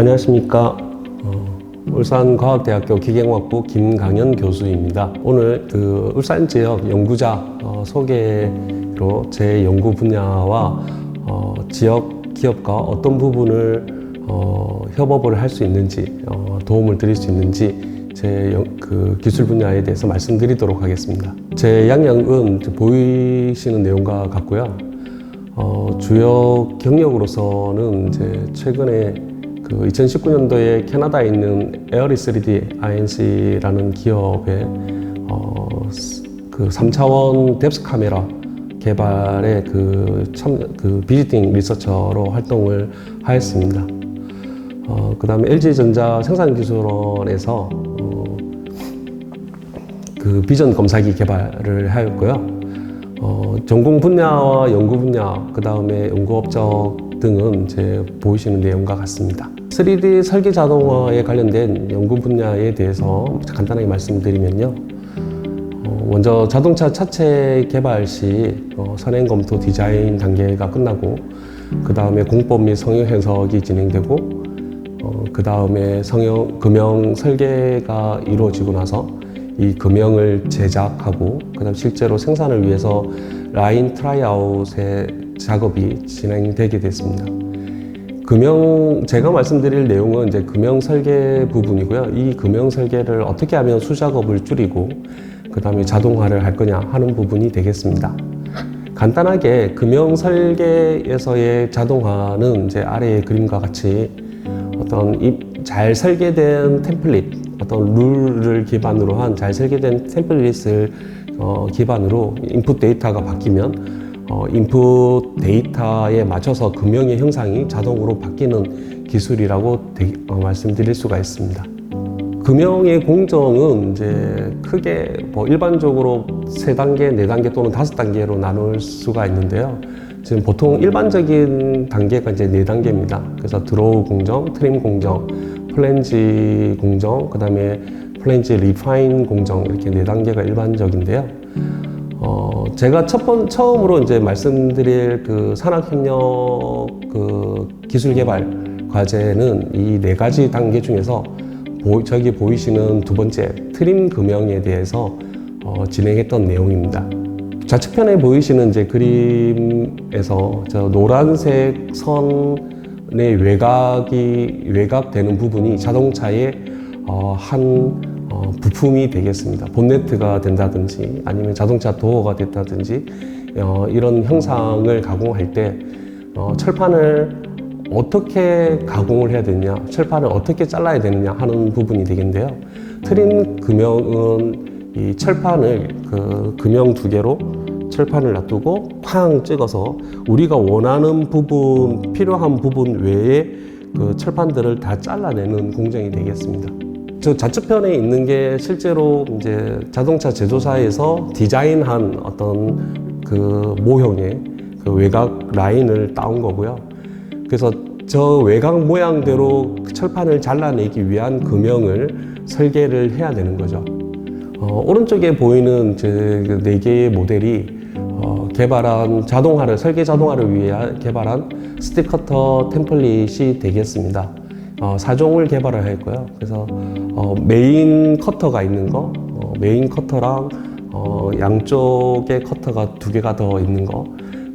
안녕하십니까. 울산과학대학교 기계공학부 김강현 교수입니다. 오늘 울산 지역 연구자 소개로 제 연구 분야와 지역 기업과 어떤 부분을 협업을 할 수 있는지 도움을 드릴 수 있는지 제 기술 분야에 대해서 말씀드리도록 하겠습니다. 제 양력은 보이시는 내용과 같고요. 주요 경력으로서는 이제 최근에 2019년도에 캐나다에 있는 에어리 3D INC라는 기업의 3차원 뎁스 카메라 개발의 비지팅 리서처로 활동을 하였습니다. 그 다음에 LG전자 생산기술원에서 비전 검사기 개발을 하였고요. 전공 분야와 연구 분야, 그 다음에 연구 업적 등은 보이시는 내용과 같습니다. 3D 설계 자동화에 관련된 연구 분야에 대해서 간단하게 말씀드리면요. 먼저 자동차 차체 개발 시 선행 검토 디자인 단계가 끝나고 그 다음에 공법 및 성형 해석이 진행되고 그 다음에 금형 설계가 이루어지고 나서 이 금형을 제작하고 그 다음 실제로 생산을 위해서 라인 트라이아웃의 작업이 진행되게 됐습니다. 제가 말씀드릴 내용은 이제 금형 설계 부분이고요. 이 금형 설계를 어떻게 하면 수작업을 줄이고 그 다음에 자동화를 할 거냐 하는 부분이 되겠습니다. 간단하게 금형 설계에서의 자동화는 이제 아래의 그림과 같이 잘 설계된 템플릿, 어떤 룰을 기반으로 한 잘 설계된 템플릿을 기반으로 인풋 데이터가 바뀌면 인풋 데이터에 맞춰서 금형의 형상이 자동으로 바뀌는 기술이라고 말씀드릴 수가 있습니다. 금형의 공정은 이제 크게 일반적으로 3단계, 4단계 또는 5단계로 나눌 수가 있는데요. 지금 보통 일반적인 단계가 이제 4단계입니다. 그래서 드로우 공정, 트림 공정, 플랜지 공정, 그 다음에 플랜지 리파인 공정, 이렇게 4단계가 일반적인데요. 제가 처음으로 이제 말씀드릴 산학협력 기술 개발 과제는 이 4가지 단계 중에서 저기 보이시는 두 번째 트림 금형에 대해서 진행했던 내용입니다. 좌측편에 보이시는 이제 그림에서 노란색 선의 외곽되는 부분이 자동차의 한 부품이 되겠습니다. 본네트가 된다든지 아니면 자동차 도어가 됐다든지 이런 형상을 가공할 때 철판을 어떻게 가공을 해야 되느냐, 철판을 어떻게 잘라야 되느냐 하는 부분이 되겠는데요. 트림 금형은 이 철판을 금형 2개로 철판을 놔두고 쾅 찍어서 우리가 원하는 부분, 필요한 부분 외에 철판들을 다 잘라내는 공정이 되겠습니다. 저 좌측편에 있는 게 실제로 이제 자동차 제조사에서 디자인한 어떤 모형의 외곽 라인을 따온 거고요. 그래서 저 외곽 모양대로 철판을 잘라내기 위한 금형을 설계를 해야 되는 거죠. 오른쪽에 보이는 4개의 모델이 개발한 설계 자동화를 위해 개발한 스틱커터 템플릿이 되겠습니다. 4종을 개발을 했고요. 그래서 메인 커터가 있는 거, 메인 커터랑 양쪽에 커터가 2개가 더 있는 거,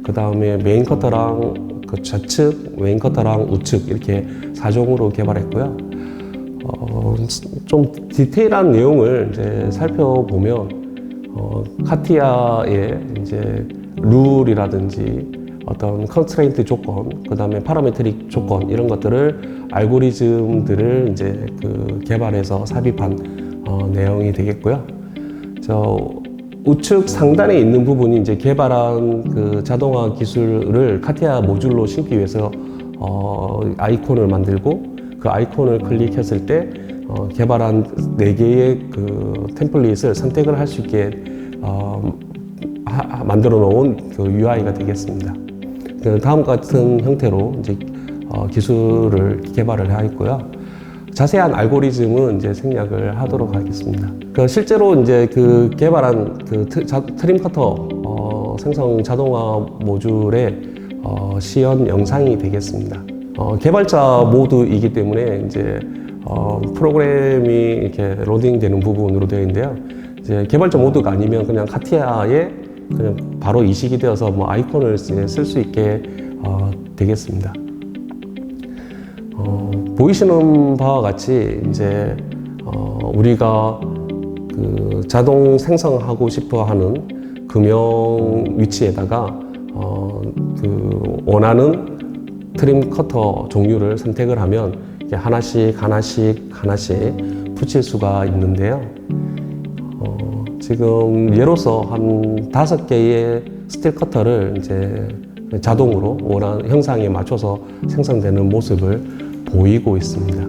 그 다음에 메인 커터랑 좌측, 메인 커터랑 우측 이렇게 4종으로 개발했고요. 좀 디테일한 내용을 이제 살펴보면 카티아의 이제 룰이라든지 어떤 컨스트레인트 조건, 그 다음에 파라메트릭 조건 이런 것들을 알고리즘들을 이제 개발해서 삽입한 내용이 되겠고요. 우측 상단에 있는 부분이 이제 개발한 자동화 기술을 카티아 모듈로 심기 위해서 아이콘을 만들고 그 아이콘을 클릭했을 때 개발한 4개의 템플릿을 선택을 할 수 있게 만들어 놓은 UI가 되겠습니다. 다음과 같은 형태로 이제 기술을 개발을 하였고요. 자세한 알고리즘은 이제 생략을 하도록 하겠습니다. 실제로 이제 개발한 트림 커터 생성 자동화 모듈의 시연 영상이 되겠습니다. 개발자 모드이기 때문에 이제 프로그램이 이렇게 로딩되는 부분으로 되어 있는데요. 이제 개발자 모드가 아니면 그냥 카티아에 그냥 바로 이식이 되어서 뭐 아이콘을 쓸 수 있게 되겠습니다. 보이시는 바와 같이 이제 우리가 그 자동 생성하고 싶어 하는 금형 위치에다가 그 원하는 트림 커터 종류를 선택을 하면 이렇게 하나씩 붙일 수가 있는데요. 지금 예로서 한 5개의 스틸 커터를 이제 자동으로 원하는 형상에 맞춰서 생성되는 모습을 보이고 있습니다.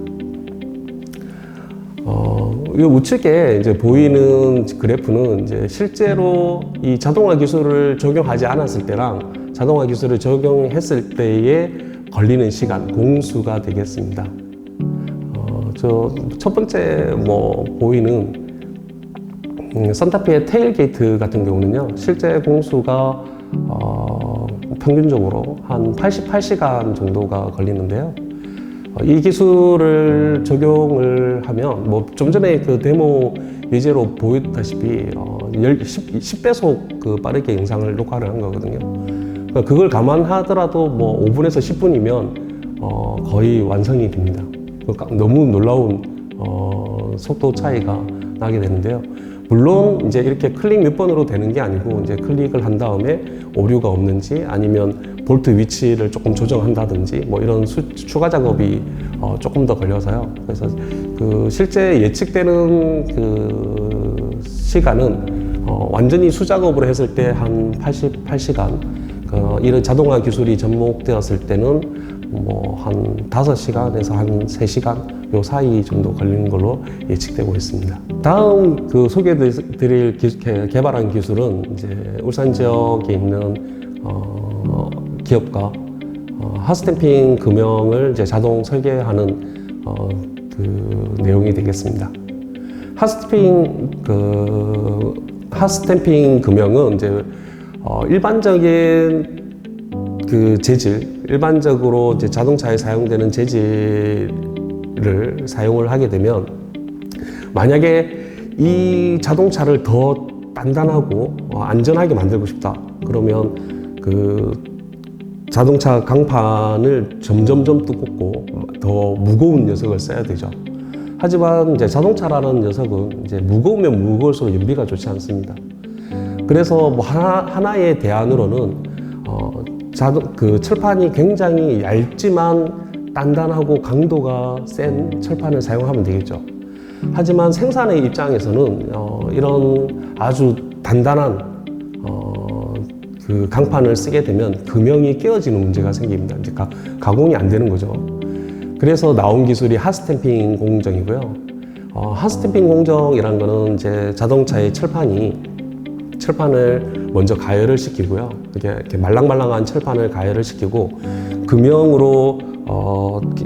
이 우측에 이제 보이는 그래프는 이제 실제로 이 자동화 기술을 적용하지 않았을 때랑 자동화 기술을 적용했을 때에 걸리는 시간, 공수가 되겠습니다. 저 첫 번째 보이는 산타페의 테일게이트 같은 경우는요, 실제 공수가 평균적으로 한 88시간 정도가 걸리는데요. 이 기술을 적용을 하면 좀 전에 그 데모 예제로 보였다시피 10배속 그 빠르게 영상을 녹화를 한 거거든요. 그러니까 그걸 감안하더라도 5분에서 10분이면 거의 완성이 됩니다. 그러니까 너무 놀라운 속도 차이가 나게 되는데요. 물론 이제 이렇게 클릭 몇 번으로 되는 게 아니고 이제 클릭을 한 다음에 오류가 없는지 아니면 볼트 위치를 조금 조정한다든지 이런 추가 작업이 조금 더 걸려서요. 그래서 그 실제 예측되는 그 시간은 완전히 수작업으로 했을 때 한 88시간, 이런 자동화 기술이 접목되었을 때는 한 5시간에서 한 3시간 요 사이 정도 걸리는 걸로 예측되고 있습니다. 다음 그 소개해드릴 개발한 기술은 이제 울산 지역에 있는 기업과 핫스탬핑 금형을 이제 자동 설계하는 그 내용이 되겠습니다. 핫스탬핑 금형은 이제 일반적인 그 재질, 일반적으로 이제 자동차에 사용되는 재질을 사용을 하게 되면, 만약에 이 자동차를 더 단단하고 안전하게 만들고 싶다 그러면 그 자동차 강판을 점점점 두껍고 더 무거운 녀석을 써야 되죠. 하지만 이제 자동차라는 녀석은 이제 무거우면 무거울수록 연비가 좋지 않습니다. 그래서 하나의 대안으로는 그 철판이 굉장히 얇지만 단단하고 강도가 센 철판을 사용하면 되겠죠. 하지만 생산의 입장에서는 이런 아주 단단한 그 강판을 쓰게 되면 금형이 깨어지는 문제가 생깁니다. 이제 가공이 안 되는 거죠. 그래서 나온 기술이 핫스탬핑 공정이고요. 핫스탬핑 공정이란 거는 이제 자동차의 철판을 먼저 가열을 시키고요. 이렇게 말랑말랑한 철판을 가열을 시키고 금형으로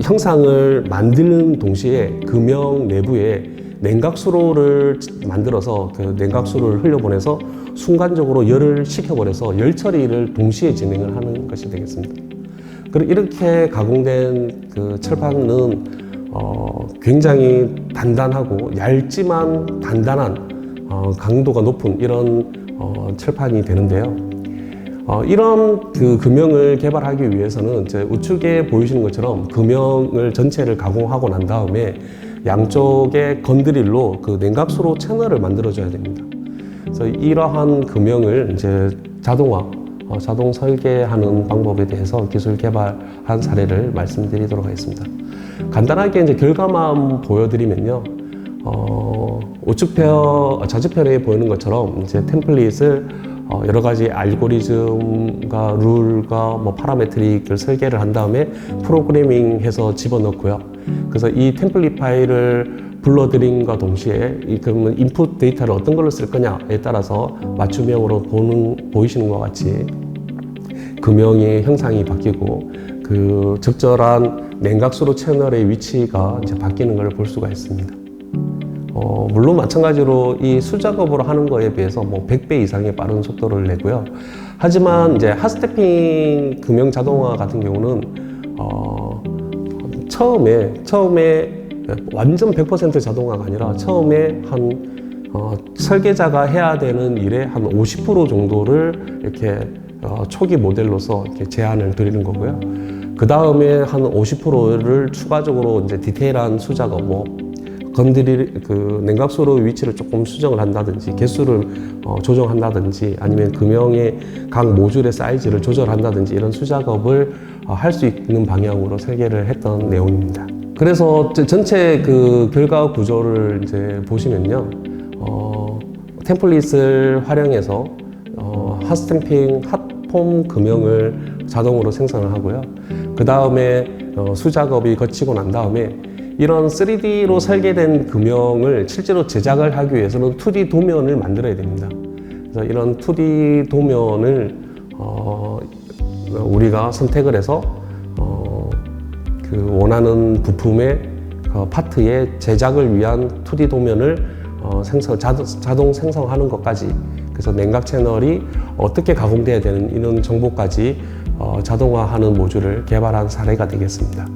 형상을 만드는 동시에 금형 내부에 냉각수로를 만들어서 그 냉각수로를 흘려보내서 순간적으로 열을 식혀버려서 열 처리를 동시에 진행을 하는 것이 되겠습니다. 그리고 이렇게 가공된 그 철판은 굉장히 단단하고 얇지만 단단한 강도가 높은 이런 철판이 되는데요. 이런 그 금형을 개발하기 위해서는 이제 우측에 보이시는 것처럼 금형을 전체를 가공하고 난 다음에 양쪽에 건드릴로 그 냉각수로 채널을 만들어줘야 됩니다. 그래서 이러한 금형을 이제 자동 설계하는 방법에 대해서 기술 개발한 사례를 말씀드리도록 하겠습니다. 간단하게 이제 결과만 보여드리면요. 좌측편에 보이는 것처럼 이제 템플릿을 여러 가지 알고리즘과 룰과 파라메트릭을 설계를 한 다음에 프로그래밍해서 집어넣고요. 그래서 이 템플릿 파일을 불러들임과 동시에 그러면 인풋 데이터를 어떤 걸로 쓸 거냐에 따라서 맞춤형으로 보이시는 것과 같이 금형의 형상이 바뀌고 그 적절한 냉각수로 채널의 위치가 이제 바뀌는 걸 볼 수가 있습니다. 물론 마찬가지로 이 수작업으로 하는 거에 비해서 100배 이상의 빠른 속도를 내고요. 하지만 이제 핫스탬핑 금형 자동화 같은 경우는 처음에 완전 100% 자동화가 아니라 처음에 설계자가 해야 되는 일의 한 50% 정도를 이렇게 초기 모델로서 이렇게 제안을 드리는 거고요. 그 다음에 한 50%를 추가적으로 이제 디테일한 수작업, 냉각수로의 위치를 조금 수정을 한다든지, 개수를 조정한다든지, 아니면 금형의 각 모듈의 사이즈를 조절한다든지, 이런 수작업을 할 수 있는 방향으로 설계를 했던 내용입니다. 그래서 전체 그 결과 구조를 이제 보시면요, 템플릿을 활용해서 핫스탬핑, 핫폼 금형을 자동으로 생성을 하고요. 그 다음에 수작업이 거치고 난 다음에 이런 3D로 설계된 금형을 실제로 제작을 하기 위해서는 2D 도면을 만들어야 됩니다. 그래서 이런 2D 도면을 우리가 선택을 해서 그 원하는 부품의 파트의 제작을 위한 2D 도면을 자동 생성하는 것까지, 그래서 냉각 채널이 어떻게 가공돼야 되는 이런 정보까지 자동화하는 모듈을 개발한 사례가 되겠습니다.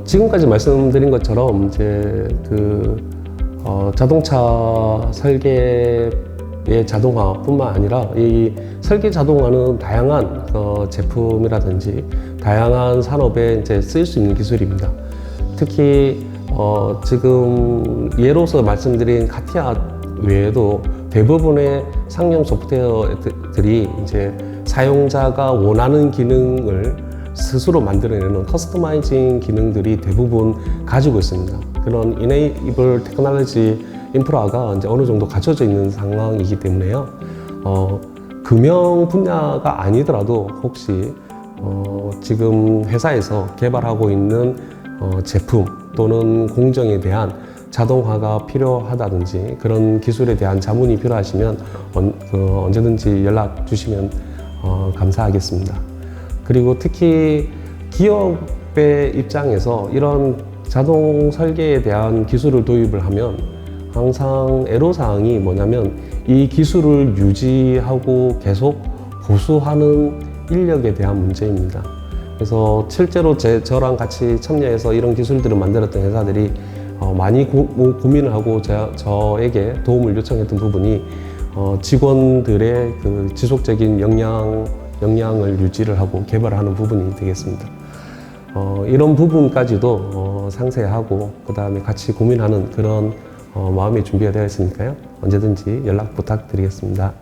지금까지 말씀드린 것처럼 이제 자동차 설계의 자동화뿐만 아니라 이 설계 자동화는 다양한 제품이라든지 다양한 산업에 이제 쓰일 수 있는 기술입니다. 특히 지금 예로서 말씀드린 카티아 외에도 대부분의 상용 소프트웨어들이 이제 사용자가 원하는 기능을 스스로 만들어내는 커스터마이징 기능들이 대부분 가지고 있습니다. 그런 이네이블 테크놀로지 인프라가 이제 어느 정도 갖춰져 있는 상황이기 때문에요. 금형 분야가 아니더라도 혹시 지금 회사에서 개발하고 있는 제품 또는 공정에 대한 자동화가 필요하다든지 그런 기술에 대한 자문이 필요하시면 언제든지 연락 주시면 감사하겠습니다. 그리고 특히 기업의 입장에서 이런 자동 설계에 대한 기술을 도입을 하면 항상 애로사항이 뭐냐면 이 기술을 유지하고 계속 보수하는 인력에 대한 문제입니다. 그래서 실제로 저랑 같이 참여해서 이런 기술들을 만들었던 회사들이 많이 고민을 하고 저에게 도움을 요청했던 부분이 직원들의 그 지속적인 역량을 유지를 하고 개발하는 부분이 되겠습니다. 이런 부분까지도 상세하고 그 다음에 같이 고민하는 그런 마음의 준비가 되어 있으니까요. 언제든지 연락 부탁드리겠습니다.